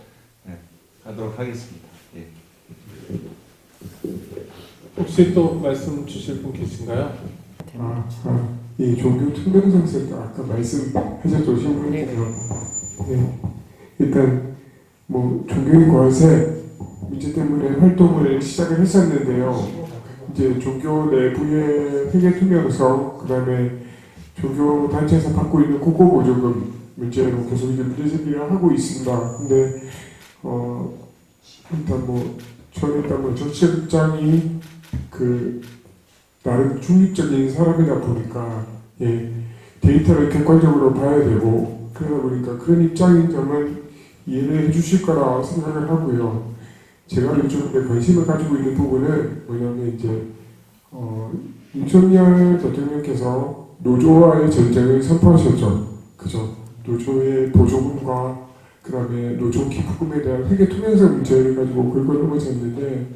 하도록 하겠습니다. 예. 혹시 또 말씀 주실 분 계신가요? 이 종교 투명성에서 아까 말씀하셨죠, 신부님께서. 네. 일단 뭐 종교인 거세 문제 때문에 활동을 시작을 했었는데요. 이제 종교 내부의 회계 투명성, 그다음에 종교 단체에서 받고 있는 국고보조금 문제로 계속 이제 문제 제기를 하고 있습니다. 근데 일단 저는 일단 정치적 입장이 나름 중립적인 사람이다 보니까 데이터를 객관적으로 봐야 되고 그러다 보니까 그런 입장인 점은 이해를 해주실 거라 생각을 하고요. 제가 요즘 관심을 가지고 있는 부분은 뭐냐면 이제 윤석열 대통령께서 노조와의 전쟁을 선포하셨죠. 그죠? 노조의 보조금과 그 다음에 노조 기부금에 대한 회계 투명성 문제를 가지고 긁어 넘어졌는데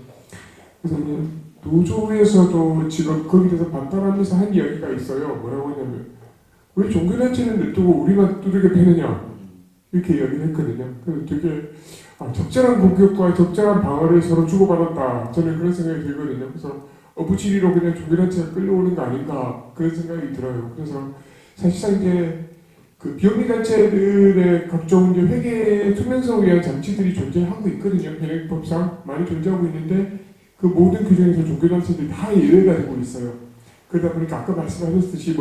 그래서 이제 노조에서도 지금 거기에 대해서 반발하면서 한 이야기가 있어요. 뭐라고 하냐면 왜 종교단체는 냅두고 우리만 두들겨 패느냐 이렇게 이야기를 했거든요. 그래서 되게 적절한 공격과 적절한 방어를 서로 주고받았다. 저는 그런 생각이 들거든요. 그래서 어부지리로 그냥 종교단체가 끌려오는 거 아닌가 그런 생각이 들어요. 그래서 사실상 이제 그 비영리단체들의 각종 이제 회계 투명성을 위한 장치들이 존재하고 있거든요. 현행법상 많이 존재하고 있는데 그 모든 규정에서 종교단체들이 다 예외가 되고 있어요. 그러다 보니까 아까 말씀하셨듯이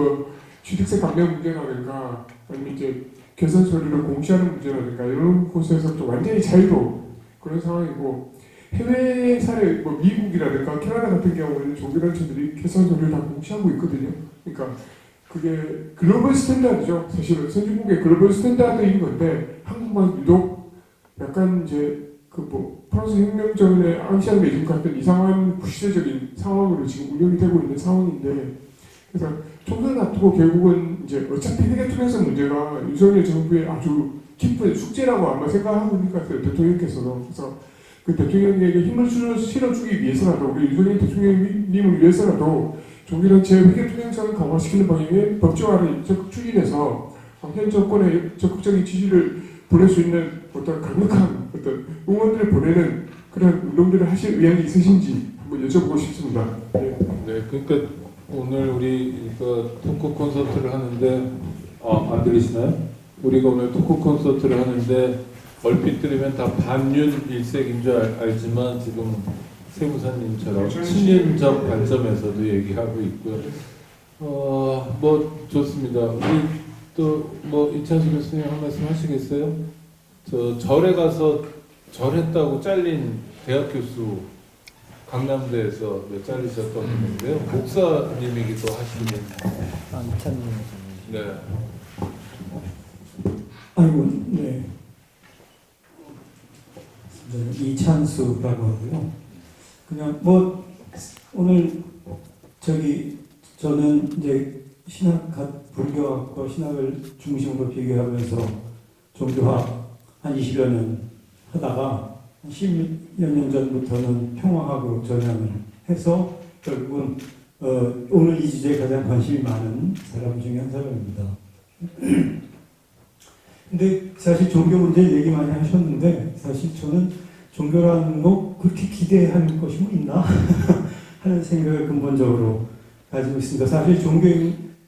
취득세 감면 문제라든가 아니면 이제 계산 서류를 공시하는 문제라든가 이런 곳에서 또 완전히 자유로운 그런 상황이고 해외 사례 미국이라든가 캐나다 같은 경우에는 종교단체들이 계산 서류를 다 공시하고 있거든요. 그러니까 그게 글로벌 스탠다드죠. 사실은 선진국의 글로벌 스탠다드인 건데 한국만 유독 약간 이제 프랑스 혁명 전에 앙시앙 레짐 같은 이상한 구시대적인 상황으로 지금 운영이 되고 있는 상황인데 그래서 총선을 앞두고 결국은 이제 어차피 회계 투명성 문제가 윤석열 정부의 아주 깊은 숙제라고 아마 생각하고 있는 것 같아요. 대통령께서도. 그래서 그 대통령에게 힘을 실어주기 위해서라도 우리 윤석열 대통령님을 위해서라도 종교단체 회계 투명성을 강화시키는 방향의 법제화를 적극 추진해서 현 정권에 적극적인 지지를 보낼 수 있는 어떤 강력한 어떤 응원들을 보내는 그런 운동들을 하실 의향이 있으신지 한번 여쭤보고 싶습니다. 네, 그러니까 오늘 우리 토크 콘서트를 하는데 안 들리시나요? 우리가 오늘 토크 콘서트를 하는데 얼핏 들으면 다 반윤 일색인 줄 알지만 지금 세무사님처럼 친윤적 관점에서도 얘기하고 있고요. 좋습니다. 우리 또 이찬수 교수님 한 말씀 하시겠어요? 저 절에 가서 절했다고 잘린 대학 교수 강남대에서 잘리셨던 분인데요. 목사님이기도 하시는. 이찬수 네. 아이고, 네. 이찬수라고 하고요. 그냥 뭐 오늘 저는 이제 불교학과 신학을 중심으로 비교하면서 종교학 한 20여 년 하다가 10여 년 전부터는 평화학으로 전향을 해서 결국은 오늘 이 주제에 가장 관심이 많은 사람 중에 한 사람입니다. 근데 사실 종교 문제 얘기 많이 하셨는데 사실 저는 종교라는 거 그렇게 기대할 것이 뭐 있나 하는 생각을 근본적으로 가지고 있습니다. 사실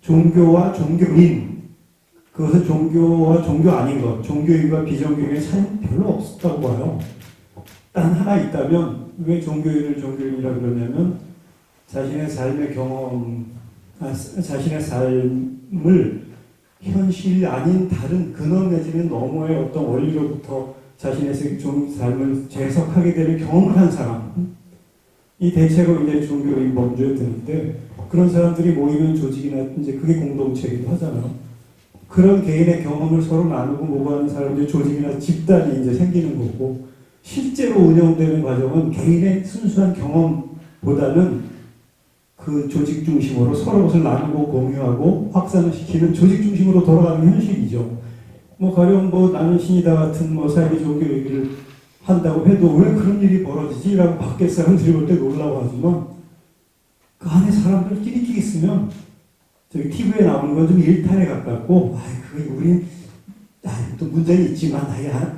종교와 종교인, 그것은 종교와 종교 아닌 것, 종교인과 비종교인의 차이는 별로 없다고 봐요. 단 하나 있다면 왜 종교인을 종교인이라고 그러냐면 자신의 삶의 경험, 자신의 삶을 현실이 아닌 다른 근원 내지는 너머의 어떤 원리로부터 자신의 삶을 재해석하게 되는 경험을 한 사람, 이 대체로 이제 종교인 범주에 드는데 그런 사람들이 모이면 조직이나 이제 그게 공동체이기도 하잖아요. 그런 개인의 경험을 서로 나누고 모방하는 사람들이 조직이나 집단이 이제 생기는 거고 실제로 운영되는 과정은 개인의 순수한 경험보다는 그 조직 중심으로 서로 것을 나누고 공유하고 확산시키는 조직 중심으로 돌아가는 현실이죠. 뭐 가령 뭐 나는 신이다 같은 뭐 사회적 종교 얘기를 한다고 해도 왜 그런 일이 벌어지지라고 밖에 사람들이 볼 때 놀라고 하지만 그 안에 사람들끼리 있으면 저기 TV에 나오는 건 좀 일탈에 가깝고 그게 우린 또 문제는 있지만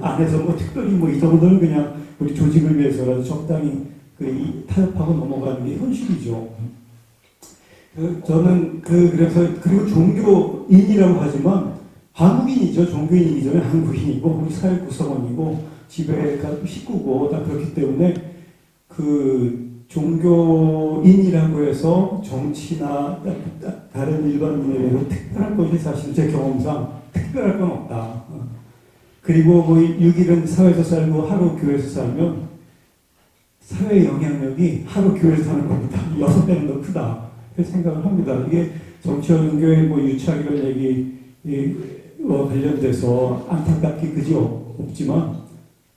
안에서 뭐 특별히 뭐 이 정도는 그냥 우리 조직을 위해서라도 적당히 타협하고 넘어가는 게 현실이죠. 저는 그래서 그리고 종교인이라고 하지만 한국인이죠. 종교인이기 전에 한국인이고 우리 사회 구성원이고 집에 식구고 다 그렇기 때문에 그 종교인이라고 해서 정치나 다른 일반인에 대해서 특별한 것이 사실 제 경험상 특별할 건 없다. 그리고 뭐 6일은 사회에서 살고 하루 교회에서 살면 사회의 영향력이 하루 교회에서 사는 것보다 6배는 더 크다. 그렇게 생각을 합니다. 이게 정치와 종교의 뭐 유착 이런 얘기 관련돼서 안타깝게 그지 없지만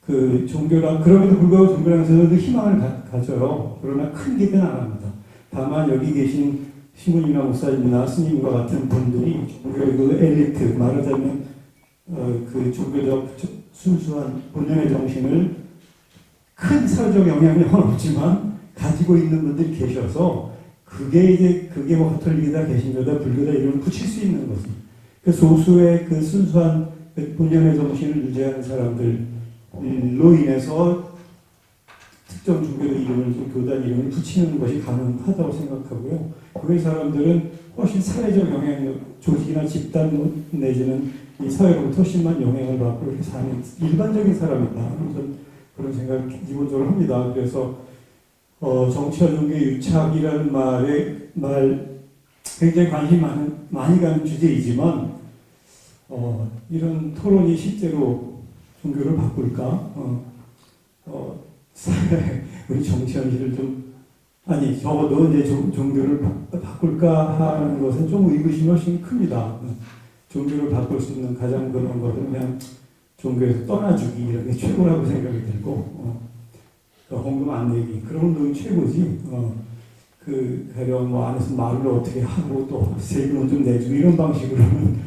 그 종교랑 그럼에도 불구하고 종교랑에서도 희망을 가져요. 그러나 큰 기대는 안 합니다. 다만 여기 계신 신부님이나 목사님이나 스님과 같은 분들이 종교의 그 엘리트 말하자면 그 종교적 순수한 본연의 정신을 큰 사회적 영향력은 없지만 가지고 있는 분들이 계셔서 그게 뭐 가톨릭이다 개신교다 불교다 이름을 붙일 수 있는 거지. 그 소수의 그 순수한 본연의 정신을 유지하는 사람들로 인해서 특정 종교의 이름을 교단 이름을 붙이는 것이 가능하다고 생각하고요. 그 사람들은 훨씬 사회적 영향력, 조직이나 집단 내지는 이 사회로부터 훨씬만 영향을 받고 이렇게 사는 일반적인 사람이다. 그런 생각을 기본적으로 합니다. 그래서 정치와 종교의 유착이라는 말 굉장히 관심이 많이 가는 주제이지만 이런 토론이 실제로 종교를 바꿀까? 우리 정치 현실을 적어도 이제 종교를 바꿀까 하는 것은 좀 의구심이 훨씬 큽니다. 종교를 바꿀 수 있는 가장 그런 것은 그냥 종교에서 떠나주기 이런 게 최고라고 생각이 들고 헌금 안 내기 그런 운동이 최고지. 가령 뭐 안에서 말을 어떻게 하고 또 세금을 좀 내주고 이런 방식으로는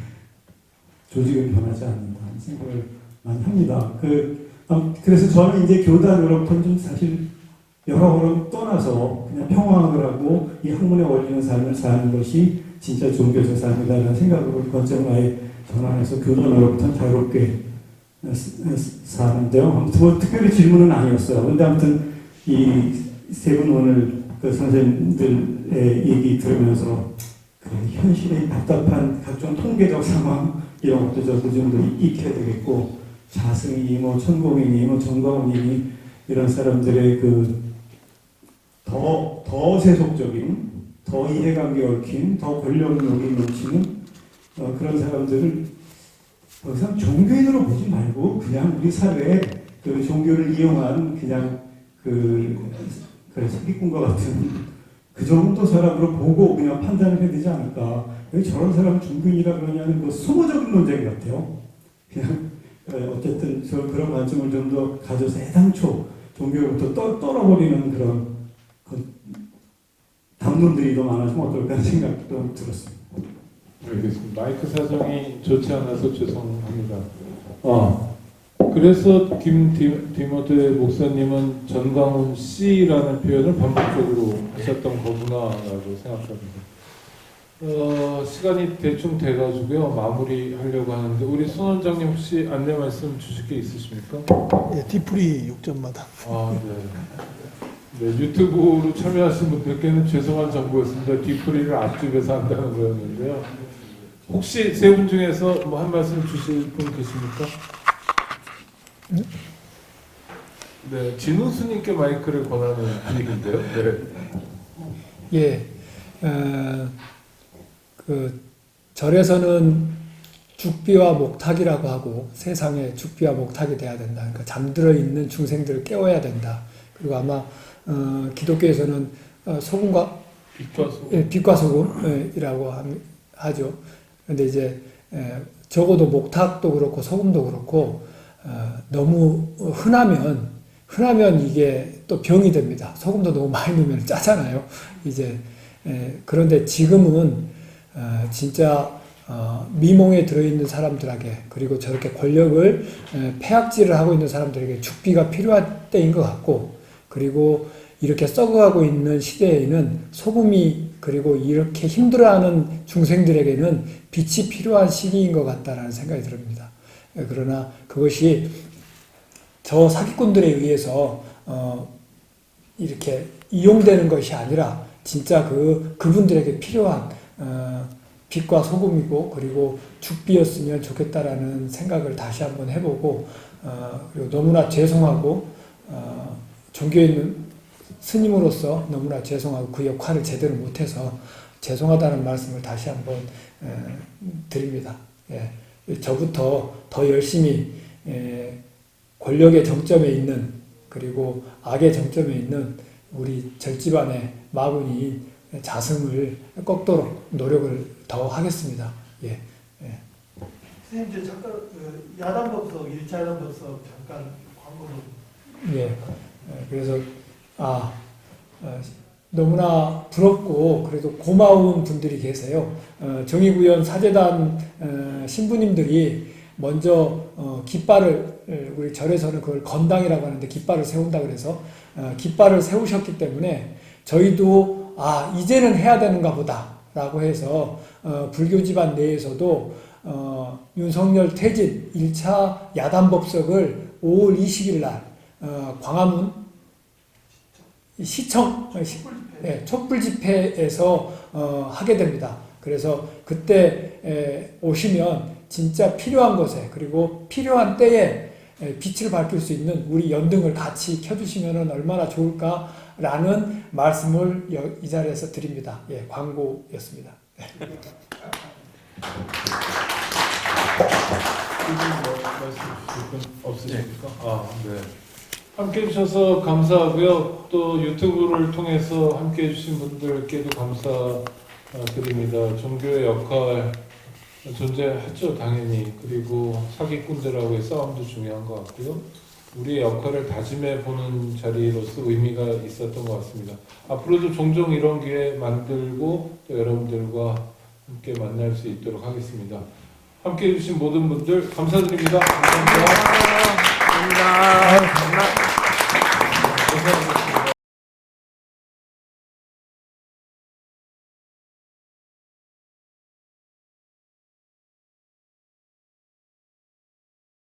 조직은 변하지 않는다 생각을 많이 합니다. 그래서 저는 이제 교단으로부터는 좀 사실 여러 걸음 떠나서 그냥 평화학을 하고 이 학문의 원리는 삶을 사는 것이 진짜 종교적 삶이다라는 생각으로 관점을 아예 전환해서 교단으로부터는 자유롭게 사는데요. 아무튼 뭐 특별히 질문은 아니었어요. 근데 아무튼 이 세 분 오늘 그 선생님들의 얘기 들으면서 그 현실의 답답한 각종 통계적 상황 이런 것도 저도 좀 익혀야 되겠고 자승이 뭐 천공이니 뭐 정광훈이니 이런 사람들의 더 세속적인 더 이해관계 얽힌 더 권력욕이 넘치는 그런 사람들을 더 이상 종교인으로 보지 말고 그냥 우리 사회에 그 종교를 이용한 그냥 사기꾼과 같은 그 정도 사람으로 보고 그냥 판단을 해야 되지 않을까. 왜 저런 사람 종교인이라 그러냐는 소모적인 논쟁 같아요. 그냥 어쨌든 저 그런 관점을 좀 더 가져서 애당초 종교로부터 떨어버리는 그런 담론들이 더 많아지면 어떨까 하는 생각도 들었습니다. 알겠습니다. 마이크 사정이 좋지 않아서 죄송합니다. 그래서 디모데 목사님은 전광훈 씨라는 표현을 반복적으로 하셨던 거구나라고 생각합니다. 시간이 대충 돼가지고요. 마무리하려고 하는데 우리 손 원장님 혹시 안내 말씀 주실 게 있으십니까? 예, 디프리 6점마다. 네, 유튜브로 참여하신 분들께는 죄송한 정보였습니다. 뒤풀이를 앞집에서 한다는 거였는데요. 혹시 세 분 중에서 뭐 한 말씀 주실 분 계십니까? 네, 진우수님께 마이크를 권하는 분위기인데요. 네. 예, 그 절에서는 죽비와 목탁이라고 하고 세상에 죽비와 목탁이 돼야 된다. 그러니까 잠들어 있는 중생들을 깨워야 된다. 그리고 아마 기독교에서는 소금과 빛과 소금이라고 하죠. 그런데 이제 적어도 목탁도 그렇고 소금도 그렇고 너무 흔하면 이게 또 병이 됩니다. 소금도 너무 많이 넣으면 짜잖아요. 이제 그런데 지금은 진짜 미몽에 들어있는 사람들에게 그리고 저렇게 권력을 폐악질을 하고 있는 사람들에게 죽비가 필요한 때인 것 같고 그리고 이렇게 썩어가고 있는 시대에는 소금이 그리고 이렇게 힘들어하는 중생들에게는 빛이 필요한 시기인 것 같다라는 생각이 듭니다. 그러나 그것이 저 사기꾼들에 의해서 이렇게 이용되는 것이 아니라 진짜 그분들에게 필요한 빛과 소금이고 그리고 죽비였으면 좋겠다라는 생각을 다시 한번 해보고 그리고 너무나 죄송하고 종교에 있는 스님으로서 너무나 죄송하고 그 역할을 제대로 못해서 죄송하다는 말씀을 다시 한번 드립니다. 예. 저부터 더 열심히 권력의 정점에 있는 그리고 악의 정점에 있는 우리 절집안의 마군이 자승을 꺾도록 노력을 더 하겠습니다. 예. 예. 선생님, 잠깐 야단법석, 1차 야단법석 잠깐 광고 좀. 예. 그래서 너무나 부럽고 그래도 고마운 분들이 계세요. 정의구현 사제단 신부님들이 먼저 깃발을 우리 절에서는 그걸 건당이라고 하는데 깃발을 세운다 그래서 깃발을 세우셨기 때문에 저희도 이제는 해야 되는가 보다라고 해서 불교 집안 내에서도 윤석열 퇴진 1차 야단법석을 5월 20일 날 광화문 시청 촛불 집회에서 하게 됩니다. 그래서 그때 오시면 진짜 필요한 것에 그리고 필요한 때에 빛을 밝힐 수 있는 우리 연등을 같이 켜주시면 얼마나 좋을까라는 말씀을 이 자리에서 드립니다. 예, 광고였습니다. 말씀 주실 분 없으십니까? 네. 함께 해주셔서 감사하고요. 또 유튜브를 통해서 함께 해주신 분들께도 감사드립니다. 종교의 역할 존재하죠, 당연히. 그리고 사기꾼들하고의 싸움도 중요한 것 같고요. 우리의 역할을 다짐해보는 자리로서 의미가 있었던 것 같습니다. 앞으로도 종종 이런 기회 만들고 또 여러분들과 함께 만날 수 있도록 하겠습니다. 함께 해주신 모든 분들 감사드립니다. 감사합니다. 감사합니다.